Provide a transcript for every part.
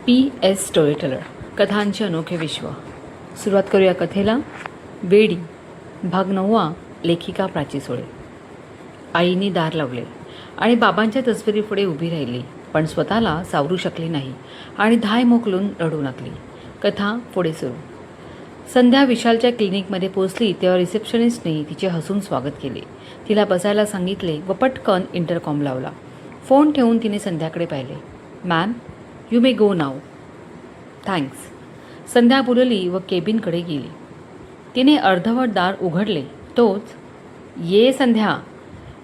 PS storyteller कथांचे अनोखे विश्व. सुरुवात करूया कथेला. वेडी भाग 9. लेखिका प्राची सोळे. आईने दार लावले आणि बाबांच्या तस्वीरीपुढे उभी राहिली, पण स्वतःला सावरू शकली नाही आणि धाय मोकलून रडू लागली. कथा पुढे सुरू. संध्या विशालच्या क्लिनिकमध्ये पोचली तेव्हा रिसेप्शनिस्टने तिचे हसून स्वागत केले. तिला बसायला सांगितले व पटकन इंटरकॉम लावला. फोन ठेवून तिने संध्याकडे पाहिले. Ma'am, you may go now. Thanks. Sandhya बोलली व केबिनकडे गेली. तिने अर्धवट दार उघडले तोच ये संध्या,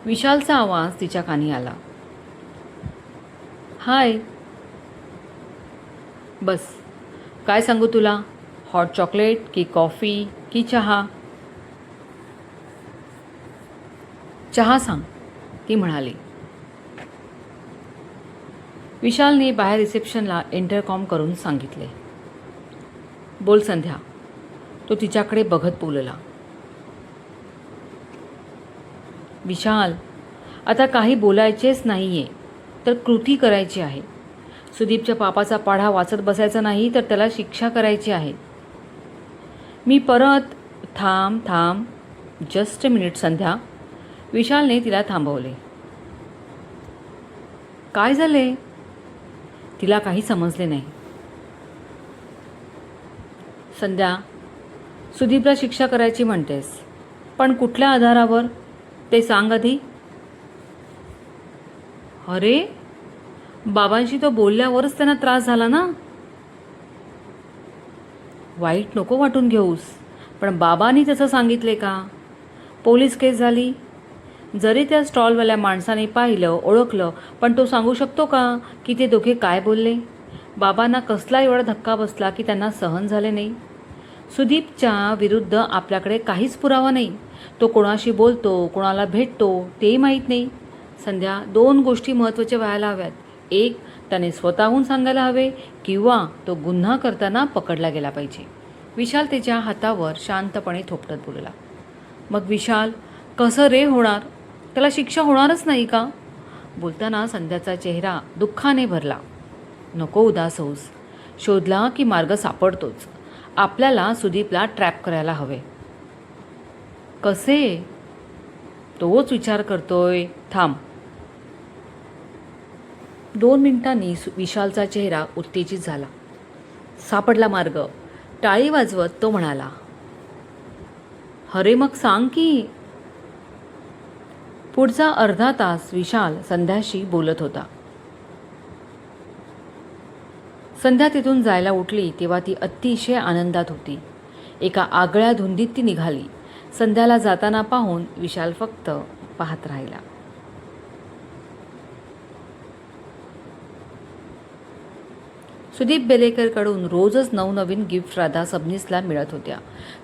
विशालचा आवाज तिच्या कानी आला. हाय. बस. काय सांगू तुला? हॉट चॉकलेट की कॉफी की चहा? चहा सांग, ती म्हणाली. विशालने बाहेर रिसेप्शनला इंटरकॉम करून सांगितले. बोल संध्या. तो तिच्याकडे बघत बोलला. विशाल, आता काही बोलायचेच नाही आहे, तर कृती करायची आहे. सुदीपच्या पापाचा पाढा वाचत बसायचा नाही, तर त्याला शिक्षा करायची आहे. मी परत. थांब. जस्ट अ मिनिट संध्या. विशालने तिला थांबवले. काय झाले? तिला काही समजले नाही. संध्या, सुदीपला शिक्षा करायची म्हणतेस, पण कुठल्या आधारावर ते सांग आधी. अरे, बाबांशी तो बोलल्यावरच त्यांना त्रास झाला ना. वाईट नको वाटून घेऊस, पण बाबांनी तसं सांगितले का? पोलीस केस झाली. जरी त्या स्टॉलवाल्या माणसाने पाहिलं, ओळखलं, पण तो सांगू शकतो का की ते दोघे काय बोलले? बाबांना कसला एवढा धक्का बसला की त्यांना सहन झाले नाही? सुदीपच्या विरुद्ध आपल्याकडे काहीच पुरावा नाही. तो कोणाशी बोलतो, कोणाला भेटतो ते माहीत नाही. संध्या, 2 गोष्टी महत्त्वाच्या व्हायला हव्यात. एक, त्याने स्वतःहून सांगायला हवे, किंवा तो गुन्हा करताना पकडला गेला पाहिजे. विशाल त्याच्या हातावर शांतपणे थोपटत बोलला. मग विशाल, कसं रे होणार? त्याला शिक्षा होणारच नाही का? बोलताना संध्याचा चेहरा दुःखाने भरला. नको उदास होऊस. शोधला की मार्ग सापडतोच. आपल्याला सुदीपला ट्रॅप करायला हवे. कसे? तोच विचार करतोय. थांब. 2 मिनिटांनी विशालचा चेहरा उत्तेजित झाला. सापडला मार्ग. टाळी वाजवत तो म्हणाला. अरे मग सांग की. पुढचा अर्धा तास विशाल संध्याशी बोलत होता. संध्या तिथून जायला उठली तेव्हा ती अतिशय आनंदात होती. एका आगळ्या धुंदीत ती निघाली. संध्याला जाताना पाहून विशाल फक्त पाहत राहिला. सुदीप बेलेकरकडून रोजच नवनवीन गिफ्ट राधा सबनीसला मिळत होत्या.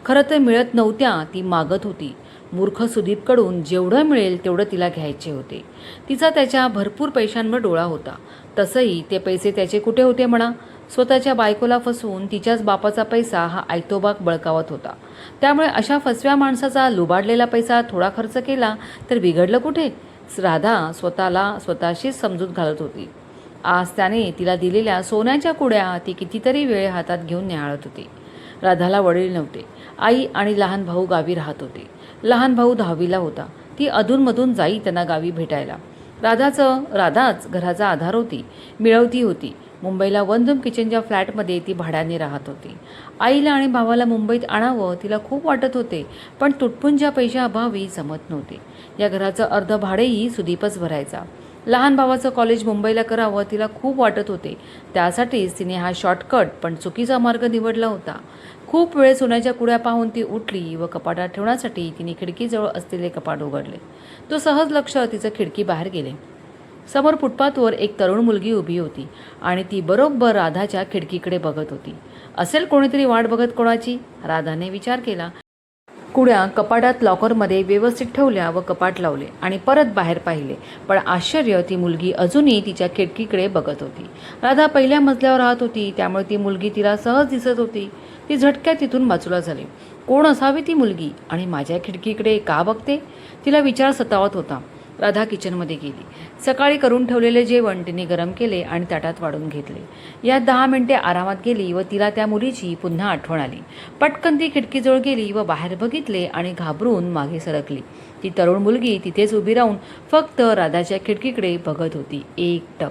खरं तर मिळत नव्हत्या, ती मागत होती. मूर्ख सुदीपकडून जेवढं मिळेल तेवढं तिला घ्यायचे होते. तिचा त्याच्या भरपूर पैशांवर डोळा होता. तसंही ते पैसे त्याचे कुठे होते म्हणा. स्वतःच्या बायकोला फसवून तिच्याच बापाचा पैसा हा ऐतोबाग बळकावत होता. त्यामुळे अशा फसव्या माणसाचा लुबाडलेला पैसा थोडा खर्च केला तर बिघडलं कुठे? राधा स्वतःला स्वतःशीच समजूत घालत होती. आज त्याने तिला दिलेल्या सोन्याच्या कुड्या ती कितीतरी वेळ हातात घेऊन न्याहाळत होती. राधाला वडील नव्हते. आई आणि लहान भाऊ गावी राहत होते. लहान भाऊ 10वीला होता. ती अधूनमधून जाई त्यांना गावी भेटायला. राधाच घराचा आधार होती, मिळवती होती. मुंबईला वनरूम किचनच्या फ्लॅटमध्ये ती भाड्याने राहत होती. आईला आणि भावाला मुंबईत आणावं तिला खूप वाटत होते, पण तुटपुंज्या पैशाअभावी जमत नव्हते. या घराचं अर्ध भाडेही सुदीपच भरायचा. लहान भावाचं कॉलेज मुंबईला करावं तिला खूप वाटत होते. त्यासाठीच तिने हा शॉर्टकट पण चुकीचा मार्ग निवडला होता. खूप वेळ सोन्याच्या कुड्या पाहून ती उठली व कपाटात ठेवण्यासाठी तिने खिडकीजवळ असलेले कपाट उघडले. तो सहज लक्ष तिचं खिडकी बाहेर गेले. समोर फुटपाथवर एक तरुण मुलगी उभी होती आणि ती बरोबर राधाच्या खिडकीकडे बघत होती. असेल कोणीतरी वाट बघत कोणाची, राधाने विचार केला. कुड्या कपाटात लॉकरमध्ये व्यवस्थित ठेवल्या व कपाट लावले आणि परत बाहेर पाहिले, पण आश्चर्य, ती मुलगी अजूनही तिच्या खिडकीकडे बघत होती. राधा पहिल्या मजल्यावर राहत होती, त्यामुळे ती मुलगी तिला सहज दिसत होती. ती झटक्यात तिथून बाजूला झाली. कोण असावी ती मुलगी आणि माझ्या खिडकीकडे का बघते? तिला विचार सतावत होता. राधा किचनमध्ये गेली. सकाळी करून ठेवलेले जेवण तिने गरम केले आणि ताटात वाढून घेतले. यात 10 मिनिटे आरामात गेली व तिला त्या मुलीची पुन्हा आठवण आली. पटकन ती खिडकीजवळ गेली व बाहेर बघितले आणि घाबरून मागे सरकली. ती तरुण मुलगी तिथेच उभी राहून फक्त राधाच्या खिडकीकडे बघत होती. एकटक.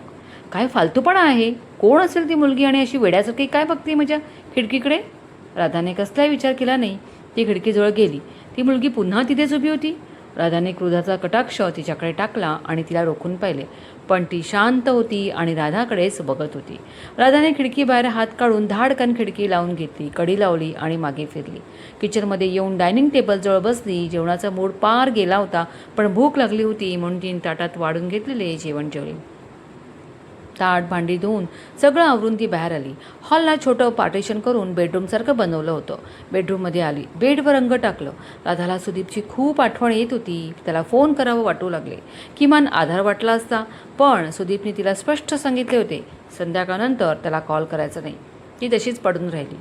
काय फालतूपणा आहे? कोण असेल ती मुलगी आणि अशी वेड्यासारखी काय बघते माझ्या खिडकीकडे? राधाने कसलाही विचार केला नाही. ती खिडकीजवळ गेली. ती मुलगी पुन्हा तिथेच उभी होती. राधाने क्रोधाचा कटाक्ष तिच्याकडे टाकला आणि तिला रोखून पाहिले, पण ती शांत होती आणि राधाकडेच बघत होती. राधाने खिडकीबाहेर हात काढून धाडकन खिडकी लावून घेतली, कडी लावली आणि मागे फिरली. किचनमध्ये येऊन डायनिंग टेबलजवळ बसली. जेवणाचा मूड पार गेला होता, पण भूक लागली होती म्हणून तिने ताटात वाढून घेतलेले जेवण जेवले. ताट भांडी धुवून सगळं आवरून ती बाहेर आली. हॉलला छोटं पार्टिशन करून बेडरूमसारखं बनवलं होतं. बेडरूममध्ये आली. बेडवर रंग टाकलं. राधाला सुदीपची खूप आठवण येत होती. त्याला फोन करावं वाटू लागले. किमान आधार वाटला असता, पण सुदीपने तिला स्पष्ट सांगितले होते संध्याकाळनंतर त्याला कॉल करायचा नाही. ती तशीच पडून राहिली.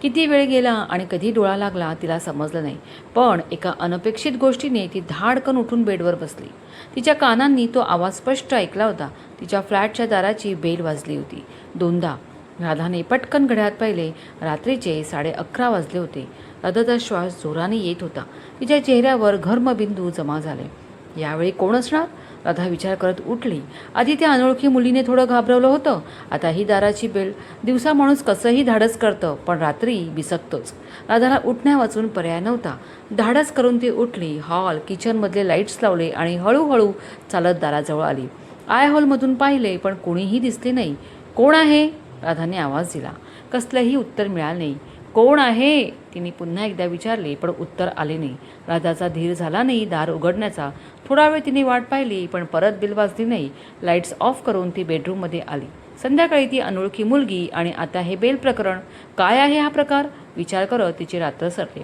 किती वेळ गेला आणि कधी डोळा लागला तिला समजलं नाही, पण एका अनपेक्षित गोष्टीने ती धाडकन उठून बेडवर बसली. तिच्या कानांनी तो आवाज स्पष्ट ऐकला होता. तिच्या फ्लॅटच्या दाराची बेल वाजली होती 2दा. राधाने पटकन घड्याळात पाहिले. रात्रीचे 11:30 वाजले होते. राधाचा श्वास जोराने येत होता. तिच्या चेहऱ्यावर घर्मबिंदू जमा झाले. यावेळी कोण असणार? राधा विचार करत उठली. आधी त्या अनोळखी मुलीने थोडं घाबरवलं होतं. आता ही दाराची बेल. दिवसा माणूस कसंही धाडस करतं, पण रात्री बिसकतोच. राधाला उठण्या वाचून पर्याय नव्हता. धाडस करून ती उठली. हॉल, किचनमधले लाईट्स लावले आणि हळूहळू चालत दाराजवळ आली. आय हॉलमधून पाहिले, पण कोणीही दिसले नाही. कोण आहे? राधाने आवाज दिला. कसलंही उत्तर मिळालं नाही. कोण आहे? तिने पुन्हा एकदा विचारले, पण उत्तर आले नाही. राधाचा धीर झाला नाही दार उघडण्याचा. थोडा वेळ तिने वाट पाहिली, पण परत बेल वाजली नाही. लाईट्स ऑफ करून ती बेडरूममध्ये आली. संध्याकाळी ती अनोळखी मुलगी आणि आता हे बेल प्रकरण. काय आहे हा प्रकार? विचार करत तिची रात्र सरली.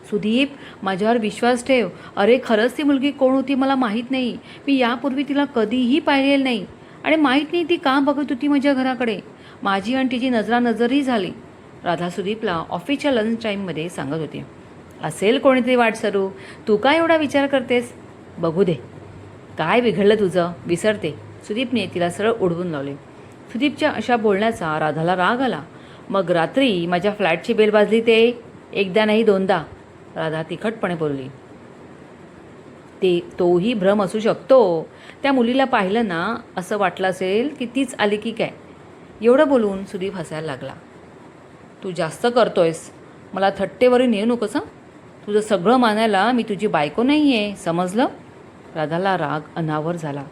सुदीप, माझ्यावर विश्वास ठेव. अरे खरंच ती मुलगी कोण होती मला माहीत नाही. मी यापूर्वी तिला कधीही पाहिलेलं नाही आणि माहीत नाही ती का बघत होती माझ्या घराकडे. माझी आणि तिची नजरानजरही झाली. राधा सुदीपला ऑफिसच्या लंच टाईममध्ये सांगत होती. असेल कोणीतरी वाटसरू. तू काय एवढा विचार करतेस? बघू दे. काय बिघडलं तुझं? विसरते. सुदीपने तिला सरळ उडवून लावले. सुदीपच्या अशा बोलण्याचा राधाला राग आला. मग रात्री माझ्या फ्लॅटची बेल वाजली ते? एकदा नाही 2दा. राधा तिखटपणे बोलली. तोही भ्रम असू शकतो. त्या मुलीला पाहिलं ना, असं वाटलं असेल की तीच आली की काय. एवढं बोलून सुदीप हसायला लागला. तू जास्त करतोयस. मला थट्टेवरून येऊ नकोस हं. तुझं सगळं मानायला मी तुझी बायको नाही आहे, समजलं? राधाला राग अनावर झाला.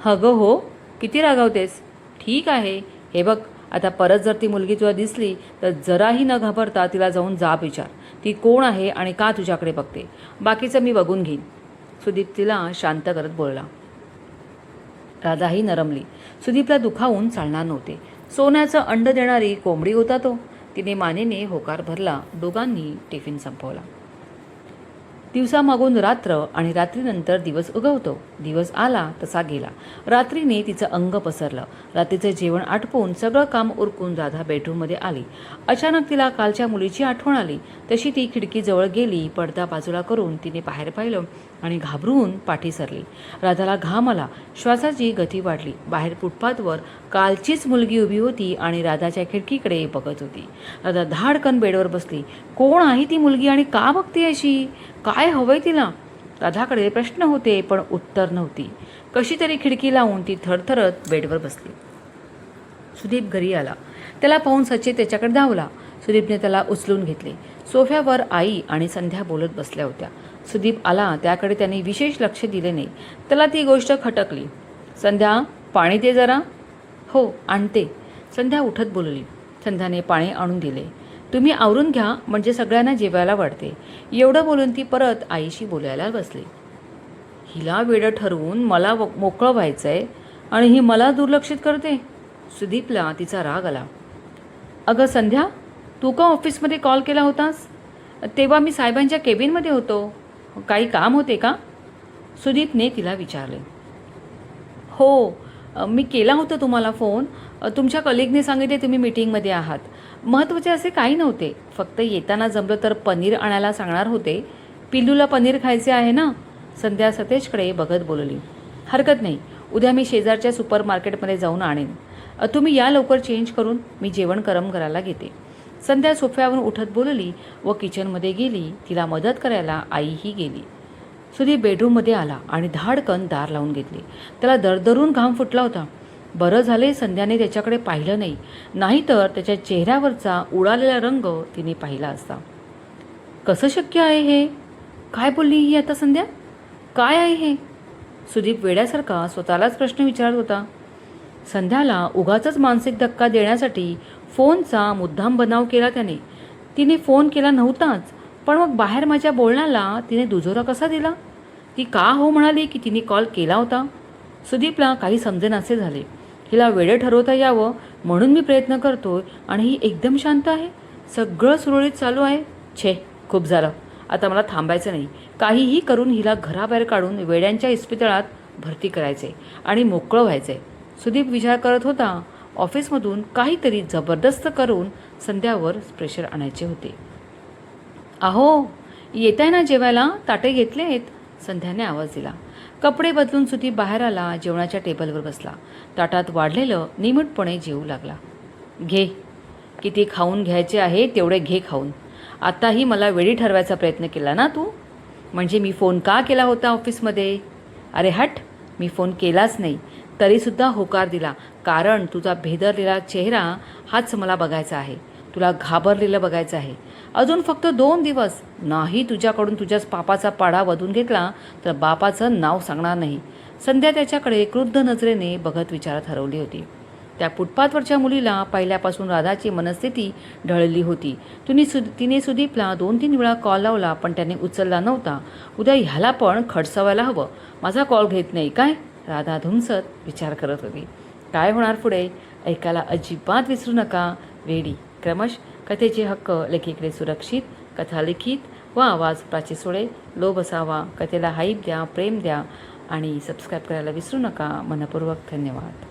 गं हो, किती रागावतेस? ठीक आहे. हे बघ, आता परत जर ती मुलगी तुला दिसली तर जराही न घाबरता तिला जाऊन जाब विचार. ती कोण आहे आणि का तुझ्याकडे बघते. बाकीचं मी बघून घेईन. सुदीप तिला शांत करत बोलला. राधाही नरमली. सुदीपला दुखावून चालणार नव्हते. सोन्याचं अंड देणारी कोंबडी होता तो. तिने मानेने होकार भरला. दोघांनी टिफिन संपवला. दिवसामागून रात्र आणि रात्रीनंतर दिवस उगवतो. दिवस आला तसा गेला. रात्रीने तिचं अंग पसरलं. रात्रीचं जेवण आटपून सगळं काम उरकून राधा बेडरूममध्ये आली. अचानक तिला कालच्या मुलीची आठवण आली. तशी ती खिडकीजवळ गेली. पडदा बाजूला करून तिने बाहेर पाहिलं आणि घाबरून पाठी सरली. राधाला घाम आला. श्वासाची गती वाढली. बाहेर फुटपाथवर कालचीच मुलगी उभी होती आणि राधाच्या खिडकीकडे बघत होती. राधा धाडकन बेडवर बसली. कोण आहे ती मुलगी आणि का बघते अशी? काय हवंय तिला? राधाकडे प्रश्न होते, पण उत्तर नव्हती. कशी तरी खिडकी लावून ती थरथरत बेडवर बसली. सुदीप घरी आला. त्याला पाहून सचिन त्याच्याकडे धावला. सुदीपने त्याला उचलून घेतले. सोफ्यावर आई आणि संध्या बोलत बसल्या होत्या. सुदीप आला त्याकडे त्याने विशेष लक्ष दिले नाही. त्याला ती गोष्ट खटकली. संध्या, पाणी दे जरा. हो, आणते. संध्या उठत बोलली. संध्याने पाणी आणून दिले. तुम्ही आवरून घ्या, म्हणजे सगळ्यांना जेवायला वाढते. एवढं बोलून ती परत आईशी बोलायला बसली. हिला वेडं ठरवून मला मोकळं व्हायचंय आणि ही मला दुर्लक्षित करते. सुदीपला तिचा राग आला. अगं संध्या, तू का ऑफिसमध्ये कॉल केला होतास? तेव्हा मी साहेबांच्या केबिनमध्ये होतो. काही काम होते का? सुदीपने तिला विचारले. हो, मी केला होता तुम्हाला फोन. तुमच्या कलिगने सांगितले तुम्ही मीटिंगमध्ये आहात. महत्त्वाचे असे काही नव्हते. फक्त येताना जमलं तर पनीर आणायला सांगणार होते. पिल्लूला पनीर खायचे आहे ना. संध्या सतेजकडे बघत बोलली, हरकत नाही, उद्या मी शेजारच्या सुपर मार्केटमध्ये जाऊन आणेन. तुम्ही या लवकर चेंज करून, मी जेवण गरम करायला घेते. संध्या सोफ्यावरून उठत बोलली व किचनमध्ये गेली. तिला मदत करायला आईही गेली. सुदीप बेडरूममध्ये आला आणि धाडकन दार लावून घेतले. त्याला दरदरून घाम फुटला होता. बरं झाले संध्याने त्याच्याकडे पाहिलं नाही, नाहीतर त्याच्या चेहऱ्यावरचा उडालेला रंग तिने पाहिला असता. कसं शक्य आहे हे? काय बोलली ही आता संध्या? काय आहे हे? सुदीप वेड्यासारखा स्वतःलाच प्रश्न विचारत होता. संध्याला उगाचच मानसिक धक्का देण्यासाठी फोनचा मुद्दाम बनाव केला त्याने. तिने फोन केला नव्हताच, पण मग बाहेर माझ्या बोलण्याला तिने दुजोरा कसा दिला? ती का हो म्हणाली की तिने कॉल केला होता? सुदीपला काही समजेनासे झाले. हिला वेडे ठरवता यावं म्हणून मी प्रयत्न करतोय आणि ही एकदम शांत आहे. सगळं सुरळीत चालू आहे. छे, खूप झालं. आता मला थांबायचं नाही. काहीही करून हिला घराबाहेर काढून वेड्यांच्या इस्पितळात भरती करायचे आणि मोकळं व्हायचे. सुदीप विचार करत होता. ऑफिसमधून काहीतरी जबरदस्त करून संध्यावर प्रेशर आणायचे होते. अहो, येताय ना जेवायला? ताटे घेतले आहेत, संध्याने आवाज दिला. कपडे बदलून सुदीप बाहेर आला. जेवणाच्या टेबलवर बसला. ताटात वाढलेलं निमूटपणे जेवू लागला. घे, किती खाऊन घ्यायचे आहे तेवढे घे खाऊन. आताही मला वेडी ठरवायचा प्रयत्न केला ना तू? म्हणजे मी फोन का केला होता ऑफिसमध्ये? अरे हट, मी फोन केलाच नाही, तरीसुद्धा होकार दिला, कारण तुझा भेदरलेला चेहरा हाच मला बघायचा आहे. तुला घाबरलेलं बघायचं आहे. अजून फक्त 2 दिवस. नाही तुझ्याकडून तुझ्याच पापाचा पाडा वधून घेतला तर बापाचं नाव सांगणार नाही. संध्या त्याच्याकडे क्रुद्ध नजरेने बघत विचारात हरवली होती. त्या फुटपाथवरच्या मुलीला पाहिल्यापासून राधाची मनस्थिती ढळली होती. तिने सुदीपला 2-3 वेळा कॉल लावला, पण त्याने उचलला नव्हता. उद्या ह्याला पण खडसवायला हवं. माझा कॉल घेत नाही काय? राधा धुमसत विचार करत होती. काय होणार पुढे? ऐकायला अजिबात विसरू नका. वेडी क्रमश कथेचे हक्क लेखिकडे सुरक्षित. कथा लिखित व आवाज प्राची सोळे. लोभ असावा. कथेला हाईप द्या, प्रेम द्या आणि सबस्क्राईब करायला विसरू नका. मनपूर्वक धन्यवाद.